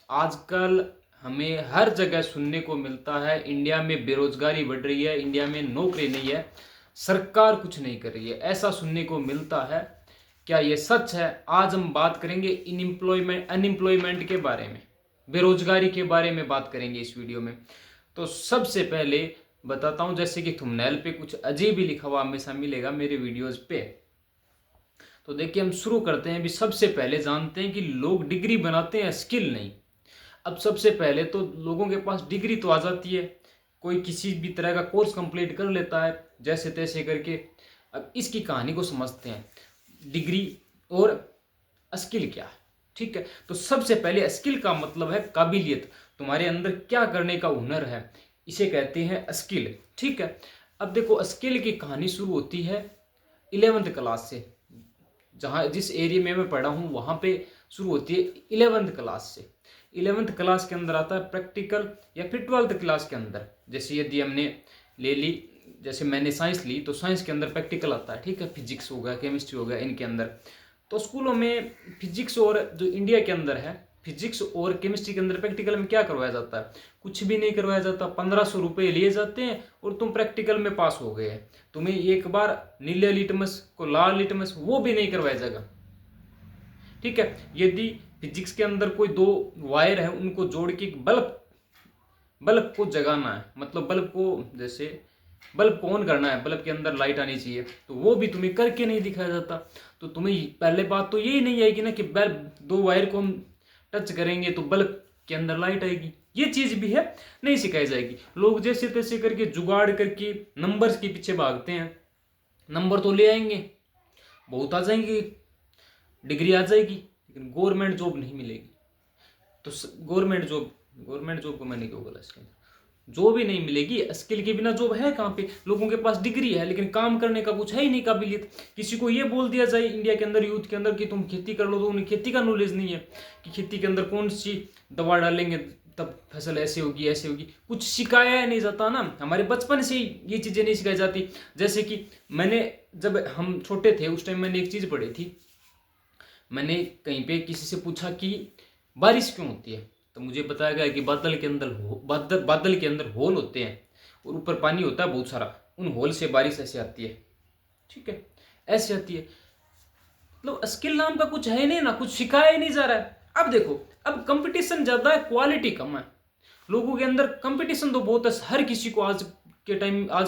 आजकल हमें हर जगह सुनने को मिलता है इंडिया में बेरोजगारी बढ़ रही है, इंडिया में नौकरी नहीं है, सरकार कुछ नहीं कर रही है, ऐसा सुनने को मिलता है। क्या ये सच है? आज हम बात करेंगे अनएम्प्लॉयमेंट के बारे में, बेरोजगारी के बारे में बात करेंगे इस वीडियो में। तो सबसे पहले बताता हूं, जैसे कि थंबनेल पे कुछ अजीब ही लिखा हुआ हमेशा मिलेगा मेरे वीडियोज पे। तो देखिए हम शुरू करते हैं। अभी सबसे पहले जानते हैं कि लोग डिग्री बनाते हैं, स्किल नहीं। अब सबसे पहले तो लोगों के पास डिग्री तो आ जाती है, कोई किसी भी तरह का कोर्स कंप्लीट कर लेता है जैसे तैसे करके। अब इसकी कहानी को समझते हैं, डिग्री और स्किल क्या है। ठीक है, तो सबसे पहले स्किल का मतलब है काबिलियत, तुम्हारे अंदर क्या करने का हुनर है, इसे कहते हैं स्किल। ठीक है, अब देखो स्किल की कहानी शुरू होती है 11th क्लास से। जहाँ जिस एरिया में मैं पढ़ा हूँ वहाँ पे शुरू होती है 11th क्लास से। 11th क्लास के अंदर आता है प्रैक्टिकल, या फिर 12th क्लास के अंदर। जैसे यदि हमने ले ली, जैसे मैंने साइंस ली, तो साइंस के अंदर प्रैक्टिकल आता है। ठीक है, फिजिक्स हो गया, केमिस्ट्री हो गया, इनके अंदर। तो स्कूलों में फिजिक्स, और जो इंडिया के अंदर है फिजिक्स और केमिस्ट्री के अंदर प्रैक्टिकल में क्या करवाया जाता है? कुछ भी नहीं करवाया जाता। 1500 रुपये लिए जाते हैं और तुम प्रैक्टिकल में पास हो गए। तुम्हें एक बार नीले लिटमस को लाल लिटमस वो भी नहीं करवाया जाएगा। ठीक है, यदि फिजिक्स के अंदर कोई दो वायर है, उनको जोड़ के बल्ब को जगाना है, मतलब बल्ब को, जैसे बल्ब को ऑन करना है, बल्ब के अंदर लाइट आनी चाहिए, तो वो भी तुम्हें करके नहीं दिखाया जाता। तो तुम्हें पहले बात तो यही नहीं आएगी ना कि बल्ब, दो वायर को हम टच करेंगे तो बल्ब के अंदर लाइट आएगी। ये चीज भी है, नहीं सिखाई जाएगी। लोग जैसे तैसे करके जुगाड़ करके नंबर्स के पीछे भागते हैं। नंबर तो ले आएंगे, बहुत आ जाएंगे, डिग्री आ जाएगी, लेकिन गवर्नमेंट जॉब नहीं मिलेगी। तो गवर्नमेंट जॉब को मैंने क्यों बोला, इसके अंदर जॉब ही नहीं मिलेगी। स्किल के बिना जॉब है कहाँ पे? लोगों के पास डिग्री है लेकिन काम करने का कुछ है ही नहीं, काबिलियत। किसी को ये बोल दिया जाए इंडिया के अंदर, यूथ के अंदर, कि तुम खेती कर लो, तो उन्हें खेती का नॉलेज नहीं है कि खेती के अंदर कौन सी दवा डालेंगे तब फसल ऐसे होगी ऐसे होगी। कुछ सिखाया नहीं जाता ना, हमारे बचपन से ही ये चीज़ें नहीं सिखाई जाती। जैसे कि मैंने, जब हम छोटे थे उस टाइम मैंने एक चीज़ पढ़ी थी। मैंने कहीं पे किसी से पूछा कि बारिश क्यों होती है, तो मुझे बताया गया कि बादल के अंदर होल होते हैं और ऊपर पानी होता है बहुत सारा, उन होल से बारिश ऐसे आती है। ठीक है, ऐसे आती है। मतलब स्किल नाम का कुछ है नहीं ना, कुछ सिखाया ही नहीं जा रहा है। अब देखो, अब कंपटीशन ज्यादा है, क्वालिटी कम है। लोगों के अंदर कंपटीशन तो बहुत है, हर किसी को आज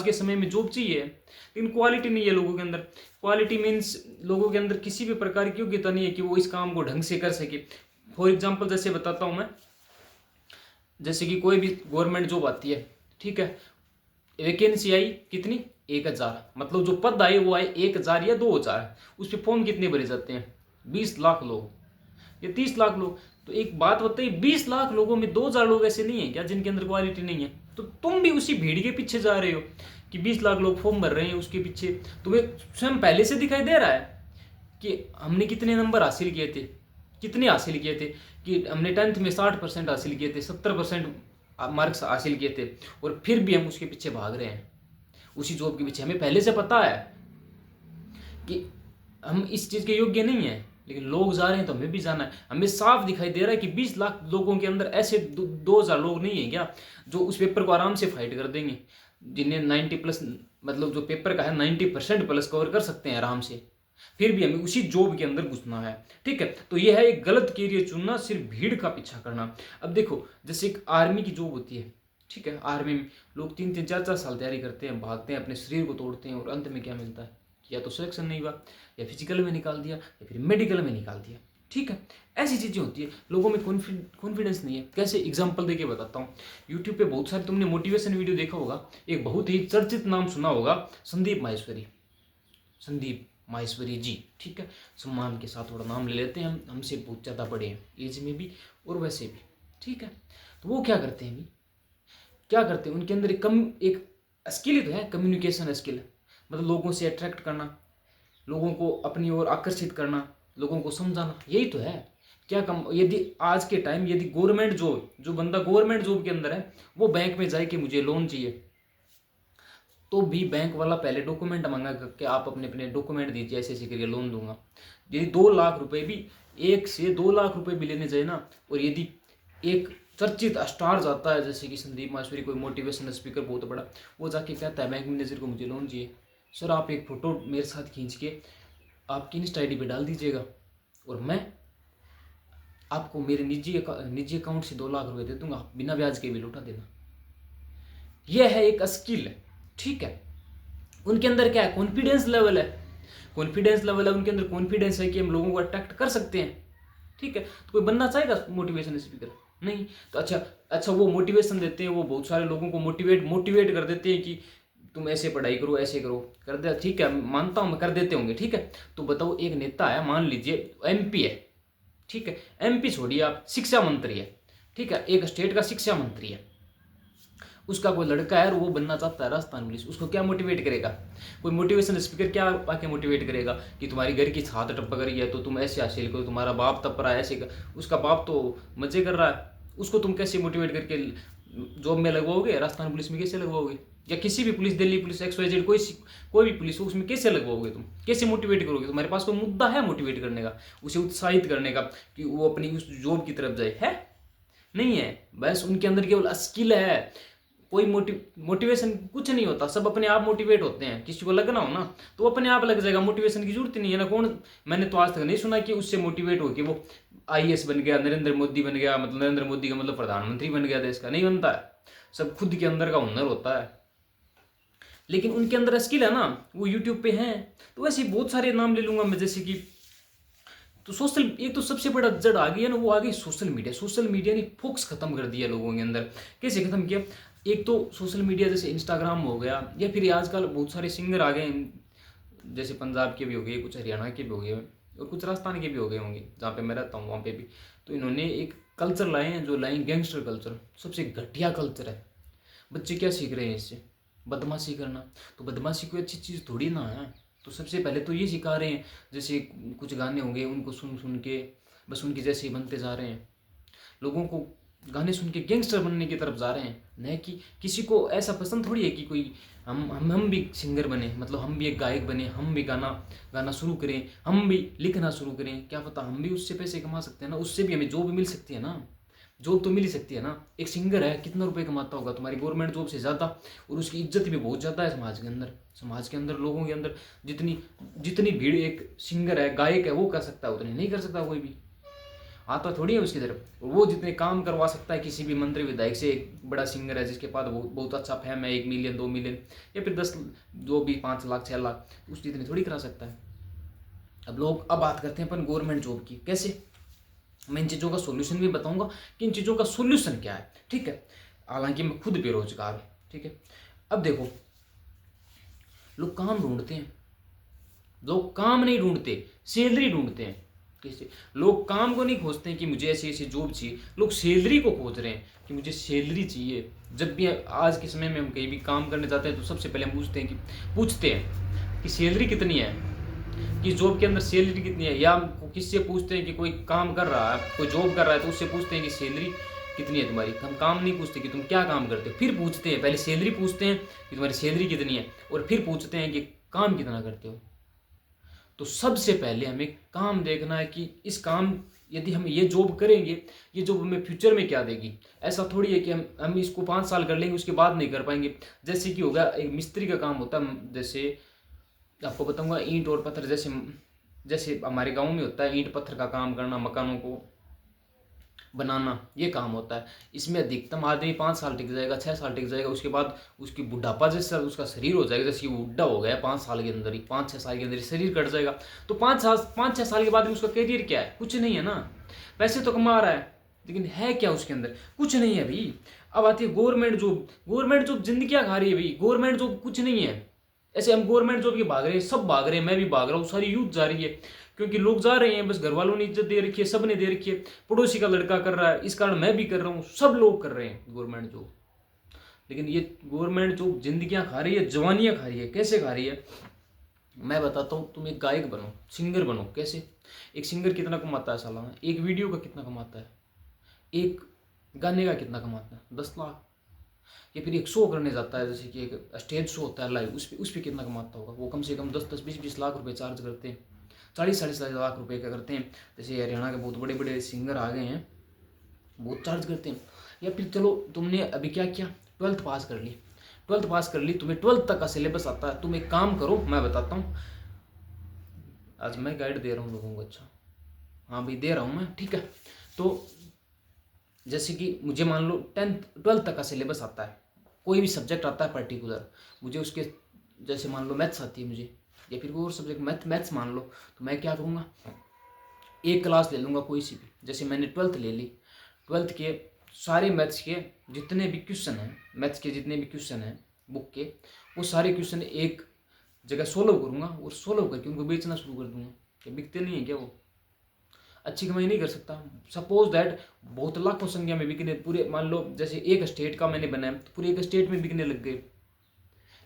के समय में जॉब चाहिए, लेकिन क्वालिटी नहीं है लोगों के अंदर। क्वालिटी मीन्स लोगों के अंदर किसी भी प्रकार की योग्यता नहीं है कि वो इस काम को ढंग से कर सके। फॉर एग्जाम्पल जैसे बताता हूँ मैं, जैसे कि कोई भी गवर्नमेंट जॉब आती है, ठीक है, वैकेंसी आई कितनी, 1000, मतलब जो पद आए वो आए 1000 या 2000। उस पर फॉर्म कितने भरे जाते हैं? 20 लाख लोग या 30 लाख लोग। तो एक बात बताइए, 20 लाख लोगों में 2000 लोग ऐसे नहीं है क्या जिनके अंदर क्वालिटी नहीं है? तो तुम भी उसी भीड़ के पीछे जा रहे हो कि 20 लाख लोग फॉर्म भर रहे हैं, उसके पीछे तुम्हें स्वयं पहले से दिखाई दे रहा है कि हमने कितने नंबर हासिल किए थे, कितने हासिल किए थे, कि हमने 10th में 60% हासिल किए थे, 70% मार्क्स हासिल किए थे, और फिर भी हम उसके पीछे भाग रहे हैं, उसी जॉब के पीछे। हमें पहले से पता है कि हम इस चीज़ के योग्य नहीं है, लेकिन लोग जा रहे हैं तो हमें भी जाना है। हमें साफ दिखाई दे रहा है कि 20 लाख लोगों के अंदर ऐसे 2000 लोग नहीं है क्या जो उस पेपर को आराम से फाइट कर देंगे, जिन्हें 90+, मतलब जो पेपर का है 90% प्लस कवर कर सकते हैं आराम से, फिर भी हमें उसी जॉब के अंदर घुसना है। ठीक है, तो यह है एक गलत कैरियर चुनना, सिर्फ भीड़ का पीछा करना। अब देखो, जैसे एक आर्मी की जॉब होती है, ठीक है, आर्मी में लोग 3-3, 4-4 साल तैयारी करते हैं, भागते हैं, अपने शरीर को तोड़ते हैं, और अंत में क्या मिलता है? या तो सिलेक्शन नहीं हुआ, या फिजिकल में निकाल दिया, या फिर मेडिकल में निकाल दिया। ठीक है, ऐसी चीज़ें होती है। लोगों में कॉन्फिडेंस नहीं है। कैसे? एग्जाम्पल देके बताता हूँ। यूट्यूब पे बहुत सारे तुमने मोटिवेशन वीडियो देखा होगा, एक बहुत ही चर्चित नाम सुना होगा, संदीप माहेश्वरी जी। ठीक है, सम्मान के साथ थोड़ा नाम ले लेते हैं, हम हमसे बहुत ज़्यादा बड़े हैं एज में भी और वैसे भी। ठीक है, तो वो क्या करते हैं, क्या करते हैं, उनके अंदर एक स्किल तो है, कम्युनिकेशन स्किल, मतलब लोगों से अट्रैक्ट करना, लोगों को अपनी ओर आकर्षित करना, लोगों को समझाना, यही तो है। क्या कम, यदि आज के टाइम यदि गवर्नमेंट जॉब, जो बंदा गवर्नमेंट जॉब के अंदर है, वो बैंक में जाए कि मुझे लोन चाहिए, तो भी बैंक वाला पहले डॉक्यूमेंट मांगा कि आप अपने अपने डॉक्यूमेंट दीजिए, ऐसे ऐसे करके लोन दूंगा। यदि 2 लाख रुपए भी, 1 से 2 लाख रुपए भी लेने जाए ना, और यदि एक चर्चित स्टार जाता है जैसे कि संदीप माहेश्वरी, कोई मोटिवेशनल स्पीकर बहुत बड़ा, वो जाके कहता है बैंक मैनेजर को मुझे लोन चाहिए, सर आप एक फ़ोटो मेरे साथ खींच के आपकी इंस्टा आईडी पे डाल दीजिएगा और मैं आपको मेरे निजी अकाउंट से 2 लाख रुपए दे दूंगा, बिना ब्याज के भी लौटा देना। यह है एक स्किल है, ठीक है। उनके अंदर क्या है, कॉन्फिडेंस लेवल है, कॉन्फिडेंस लेवल है उनके अंदर, कॉन्फिडेंस है कि हम लोगों को अट्रैक्ट कर सकते हैं, ठीक है। तो कोई बनना चाहेगा मोटिवेशन स्पीकर? नहीं। तो अच्छा वो मोटिवेशन देते हैं, वो बहुत सारे लोगों को मोटिवेट कर देते हैं कि तुम ऐसे पढ़ाई करो, ऐसे करो, कर दे, ठीक है, मानता हूँ मैं, कर देते होंगे, ठीक है। तो बताओ एक नेता है, मान लीजिए एमपी है, ठीक है, एमपी छोड़िए आप, शिक्षा मंत्री है, ठीक है, एक स्टेट का शिक्षा मंत्री है, उसका कोई लड़का है और वो बनना चाहता है राजस्थान पुलिस, उसको क्या मोटिवेट करेगा? कोई मोटिवेशन स्पीकर क्या आके मोटिवेट करेगा कि तुम्हारी घर की छात टपक रही है तो तुम ऐसे हासिल करो, तुम्हारा बाप तप रहा है ऐसे उसका बाप तो मजे कर रहा है, उसको तुम कैसे मोटिवेट करके जॉब में लगवाओगे? राजस्थान पुलिस में कैसे लगवाओगे? या किसी भी पुलिस, दिल्ली पुलिस, XYZ, कोई भी पुलिस हो, उसमें कैसे लगवाओगे? तुम कैसे मोटिवेट करोगे? तुम्हारे पास कोई मुद्दा है मोटिवेट करने का, उसे उत्साहित करने का कि वो अपनी उस जॉब की तरफ जाए? है नहीं है। बस उनके अंदर केवल स्किल है, कोई मोटिवेशन कुछ नहीं होता, सब अपने आप मोटिवेट होते हैं। किसी को लगना हो ना तो वो अपने आप लग जाएगा, मोटिवेशन की जरूरत ही नहीं है ना। कौन, मैंने तो आज तक नहीं सुना कि उससे मोटिवेट हो कि वो IAS बन गया, नरेंद्र मोदी बन गया, मतलब नरेंद्र मोदी का मतलब प्रधानमंत्री बन गया देश का, नहीं बनता है। सब खुद के अंदर का हुनर होता है, लेकिन उनके अंदर स्किल है ना, वो यूट्यूब पे हैं। तो वैसे बहुत सारे नाम ले लूंगा मैं, जैसे कि तो सोशल, एक तो सबसे बड़ा जड़ आ गई है ना, वो आ गई सोशल मीडिया। सोशल मीडिया ने फोकस खत्म कर दिया लोगों के अंदर। कैसे खत्म किया? एक तो सोशल मीडिया जैसे इंस्टाग्राम हो गया, या फिर आजकल बहुत सारे सिंगर आ गए, जैसे पंजाब के भी हो गए, कुछ हरियाणा के भी हो गए और कुछ राजस्थान के भी हो गए होंगे, जहाँ पे मैं रहता हूँ वहाँ पे भी। तो इन्होंने एक कल्चर लाए हैं, जो लाए गैंगस्टर कल्चर, सबसे घटिया कल्चर है। बच्चे क्या सीख रहे हैं इससे? बदमाशी करना। तो बदमाशी कोई अच्छी चीज़ थोड़ी ना है। तो सबसे पहले तो ये सिखा रहे हैं, जैसे कुछ गाने होंगे उनको सुन सुन के बस उनके जैसे ही बनते जा रहे हैं, लोगों को गाने सुन के गैंगस्टर बनने की तरफ जा रहे हैं। न कि किसी को ऐसा पसंद थोड़ी है कि कोई हम भी सिंगर बने, मतलब हम भी एक गायक बने, हम भी गाना शुरू करें, हम भी लिखना शुरू करें, क्या पता हम भी उससे पैसे कमा सकते हैं ना, उससे भी हमें जॉब मिल सकती है ना। जॉब तो मिल ही सकती है ना। एक सिंगर है कितना रुपए कमाता होगा तुम्हारी गवर्नमेंट जॉब से ज़्यादा, और उसकी इज्जत भी बहुत ज़्यादा है समाज के अंदर। समाज के अंदर लोगों के अंदर जितनी जितनी भीड़ एक सिंगर है, गायक है, वो कर सकता है, उतनी नहीं कर सकता कोई भी। आता थोड़ी है उसकी तरफ। वो जितने काम करवा सकता है किसी भी मंत्री विधायक से, एक बड़ा सिंगर है जिसके पास बहुत अच्छा फेम है, 1 मिलियन 2 मिलियन या फिर 10, जो भी 5 लाख 6 लाख, उसकी इतनी थोड़ी करा सकता है। अब बात करते हैं अपन गवर्नमेंट जॉब की। कैसे? मैं इन चीज़ों का सोल्यूशन भी बताऊंगा कि इन चीज़ों का सोल्यूशन क्या है, ठीक है। हालांकि मैं खुद बेरोजगार हूँ, ठीक है। अब देखो, लोग काम ढूंढते हैं, लोग काम नहीं ढूंढते, सैलरी ढूंढते हैं। कैसे? लोग काम को नहीं खोजते हैं कि मुझे ऐसी ऐसी जॉब चाहिए, लोग सैलरी को खोज रहे हैं कि मुझे सैलरी चाहिए। जब भी आज के समय में हम कहीं भी काम करने जाते हैं तो सबसे पहले हम पूछते हैं कि सैलरी कितनी है, कि जॉब के अंदर सैलरी कितनी है। या किससे पूछते हैं कि कोई काम कर रहा है, कोई जॉब कर रहा है, तो उससे पूछते हैं कि सैलरी कितनी है तुम्हारी। हम काम नहीं पूछते कि तुम क्या काम करते हो, फिर पूछते हैं, पहले सैलरी पूछते हैं कि तुम्हारी सैलरी कितनी है, और फिर पूछते हैं कि काम कितना करते हो। तो सबसे पहले हमें काम देखना है कि इस काम, यदि हम ये जॉब करेंगे, ये जॉब हमें फ्यूचर में क्या देगी। ऐसा थोड़ी है कि हम इसको 5 साल कर लेंगे उसके बाद नहीं कर पाएंगे। जैसे कि होगा एक मिस्त्री का काम होता है, जैसे आपको बताऊंगा, ईंट और पत्थर, जैसे जैसे हमारे गांव में होता है ईंट पत्थर का काम करना, मकानों को बनाना, ये काम होता है। इसमें अधिकतम आदमी 5 साल टिक जाएगा, 6 साल टिक जाएगा, उसके बाद उसकी बुढ़ापा जैसा उसका शरीर हो जाएगा, जैसे वो बुढ़ा हो गया 5 साल के अंदर ही, 5-6 साल के अंदर ही शरीर कट जाएगा। तो 5-6 साल के बाद में उसका करियर क्या है? कुछ नहीं है ना। पैसे तो कमा रहा है, लेकिन है क्या उसके अंदर? कुछ नहीं है भाई। अब आती है गवर्नमेंट जॉब। गवर्नमेंट जॉब जिंदगियां खा रही है भाई, गवर्नमेंट जॉब कुछ नहीं है। ऐसे हम गवर्नमेंट जॉब के भाग रहे हैं, सब भाग रहे हैं, मैं भी भाग रहा हूँ, सारी यूथ जा रही है, क्योंकि लोग जा रहे हैं, बस घर वालों ने इज्जत दे रखी है, सब ने दे रखी है, पड़ोसी का लड़का कर रहा है, इस कारण मैं भी कर रहा हूँ, सब लोग कर रहे हैं गवर्नमेंट जॉब। लेकिन ये गवर्नमेंट जॉब जिंदगियां खा रही है, जवानियां खा रही है। कैसे खा रही है मैं बताता हूँ। तुम एक गायक बनो, सिंगर बनो। कैसे? एक सिंगर कितना कमाता है सालाना? एक वीडियो का कितना कमाता है? एक गाने का कितना कमाता है? 10 लाख। या फिर एक शो करने जाता है, जैसे कि एक स्टेज शो होता है लाइव, उस पर कितना कमाता होगा? वो कम से कम 10-10, 20-20 लाख रुपए चार्ज करते हैं, 40-40 लाख रुपए का करते हैं। जैसे हरियाणा के बहुत बड़े बड़े सिंगर आ गए हैं, बहुत चार्ज करते हैं। या फिर चलो तुमने अभी क्या किया, 12th पास कर ली, 12th पास कर ली, तुम्हें 12th तक का सिलेबस आता है। तुम एक काम करो, मैं बताता हूँ, आज मैं गाइड दे रहा हूँ लोगों को। अच्छा हाँ भाई दे रहा हूँ मैं, ठीक है। तो जैसे कि मुझे मान लो 10th 12th तक का सिलेबस आता है, कोई भी सब्जेक्ट आता है पर्टिकुलर, मुझे उसके जैसे मान लो मैथ्स आती है मुझे, या फिर कोई और सब्जेक्ट मैथ्स मान लो, तो मैं क्या करूँगा, एक क्लास ले लूँगा कोई सी भी। जैसे मैंने 12th ले ली, 12th के सारे मैथ्स के जितने भी क्वेश्चन हैं, मैथ्स के जितने भी क्वेश्चन हैं बुक के, वो सारे क्वेश्चन एक जगह सोल्व करूँगा और सोल्व करके उनको बेचना शुरू कर दूँगा। क्या बिकते नहीं है क्या वो? अच्छी कमाई नहीं कर सकता? सपोज दैट बहुत लाखों संख्या में बिकने, पूरे मान लो जैसे एक स्टेट का मैंने बनाया तो पूरे एक स्टेट में बिकने लग गए।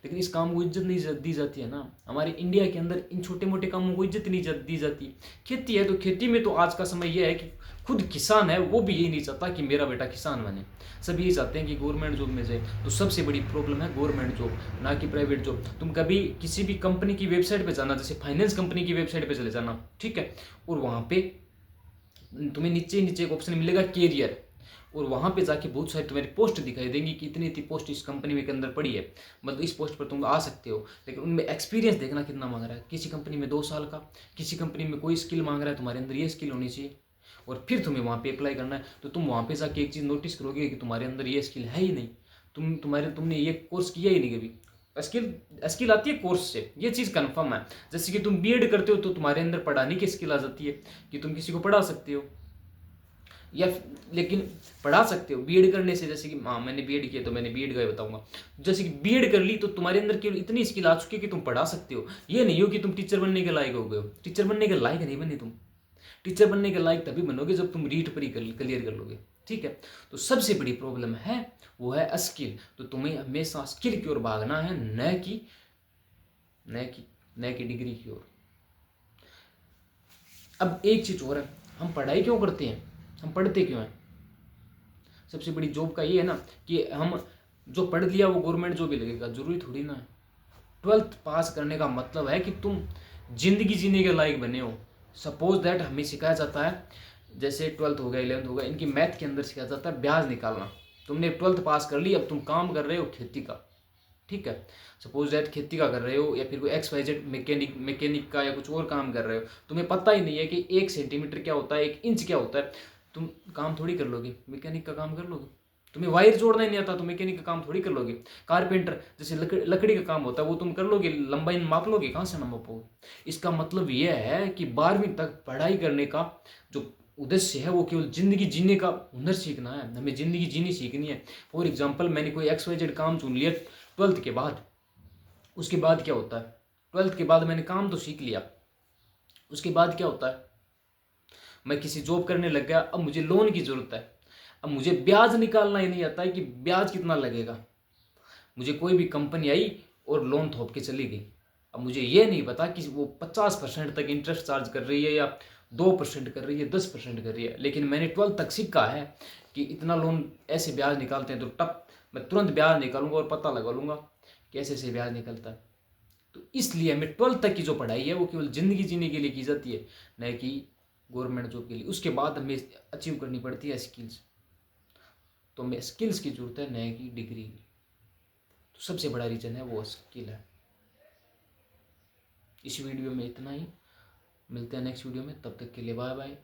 लेकिन इस काम को इज्जत नहीं दी जाती है ना। हमारे इंडिया के अंदर इन छोटे मोटे कामों को इज्जत नहीं दी जाती। खेती है तो खेती में तो आज का समय यह है कि खुद किसान है वो भी यही नहीं चाहता कि मेरा बेटा किसान बने, सब यही चाहते हैं कि गवर्नमेंट जॉब में जाए। तो सबसे बड़ी प्रॉब्लम है गवर्नमेंट जॉब, ना कि प्राइवेट जॉब। तुम कभी किसी भी कंपनी की वेबसाइट पे जाना, जैसे फाइनेंस कंपनी की वेबसाइट पे चले जाना, ठीक है, और वहाँ पे तुम्हें नीचे नीचे एक ऑप्शन मिलेगा कैरियर, और वहाँ पे जाके बहुत सारी तुम्हारी पोस्ट दिखाई देंगी कि इतनी इतनी पोस्ट इस कंपनी में के अंदर पड़ी है, मतलब इस पोस्ट पर तुम आ सकते हो। लेकिन उनमें एक्सपीरियंस देखना कितना मांग रहा है। किसी कंपनी में 2 साल का, किसी कंपनी में कोई स्किल मांग रहा है, तुम्हारे अंदर ये स्किल होनी चाहिए, और फिर तुम्हें वहाँ पे अप्लाई करना है। तो तुम वहाँ पे जाके एक चीज़ नोटिस करोगे कि तुम्हारे अंदर ये स्किल है ही नहीं, तुमने ये कोर्स किया ही नहीं कभी। स्किल स्किल आती है कोर्स से, ये चीज़ कन्फर्म है। जैसे कि तुम बीएड करते हो तो तुम्हारे अंदर पढ़ाने की स्किल आ जाती है कि तुम किसी को पढ़ा सकते हो, या लेकिन पढ़ा सकते हो बीएड करने से। जैसे कि हाँ मैंने बीएड किया तो मैंने बीएड का बताऊंगा। जैसे कि बीएड कर ली तो तुम्हारे अंदर केवल इतनी स्किल आ चुकी है कि तुम पढ़ा सकते हो। ये नहीं हो कि तुम टीचर बनने के लायक हो गए हो। टीचर बनने के लायक नहीं बने तुम। टीचर बनने के लायक तभी बनोगे जब तुम रीट पर ही क्लियर कर लोगे, ठीक है। तो सबसे बड़ी प्रॉब्लम है वो है स्किल। तो तुम्हें हमेशा स्किल की ओर भागना है, न कि डिग्री की ओर। अब एक चीज और है, हम पढ़ाई क्यों करते हैं, हम पढ़ते क्यों हैं? सबसे बड़ी जॉब का ये है ना कि हम जो पढ़ लिया वो गवर्नमेंट जॉब ही लगेगा, जरूरी थोड़ी ना है। 12th पास करने का मतलब है कि तुम जिंदगी जीने के लायक बने हो। सपोज दैट हमें सिखाया जाता है, जैसे 12th हो गया 11th हो गया, इनकी मैथ के अंदर सिखाया जाता है ब्याज निकालना। तुमने 12th पास कर ली, अब तुम काम कर रहे हो खेती का, ठीक है। सपोज दैट खेती का कर रहे हो, या फिर कोई XYZ मैकेनिक का, या कुछ और काम कर रहे हो। तुम्हें पता ही नहीं है कि 1 सेंटीमीटर क्या होता है, 1 इंच क्या होता है। तुम काम थोड़ी कर लोगे, मैकेनिक का काम कर लोगे। तुम्हें वायर जोड़ना ही नहीं आता तो मैकेनिक का काम थोड़ी कर लोगे। कारपेंटर जैसे लकड़ी का काम होता है वो तुम कर लोगे, लंबाई माप लोगे, कहाँ से नाप पाओगे? इसका मतलब यह है कि 12वीं तक पढ़ाई करने का जो उद्देश्य है वो केवल जिंदगी जीने का हुनर सीखना है। हमें जिंदगी जीनी सीखनी है। फॉर एग्जाम्पल मैंने कोई XYZ काम चुन लिया 12th के बाद, उसके बाद क्या होता है? 12th के बाद मैंने काम तो सीख लिया, उसके बाद क्या होता है? मैं किसी जॉब करने लग गया, अब मुझे लोन की जरूरत है। अब मुझे ब्याज निकालना ही नहीं आता है कि ब्याज कितना लगेगा। मुझे कोई भी कंपनी आई और लोन थोप के चली गई, अब मुझे ये नहीं पता कि वो 50% तक इंटरेस्ट चार्ज कर रही है या 2% कर रही है, 10% कर रही है। लेकिन मैंने 12th तक सीखा है कि इतना लोन ऐसे ब्याज निकालते हैं, तो टप मैं तुरंत ब्याज निकालूंगा और पता लगा लूंगा कैसे से ब्याज निकलता है। तो इसलिए हमें 12th तक की जो पढ़ाई है वो केवल जिंदगी जीने के लिए की जाती है, न कि गवर्नमेंट जॉब के लिए। उसके बाद हमें अचीव करनी पड़ती है स्किल्स। तो हमें स्किल्स की जरूरत है, न कि डिग्री की। तो सबसे बड़ा रीजन है वो स्किल है। इस वीडियो में इतना ही, मिलते हैं नेक्स्ट वीडियो में, तब तक के लिए बाय बाय।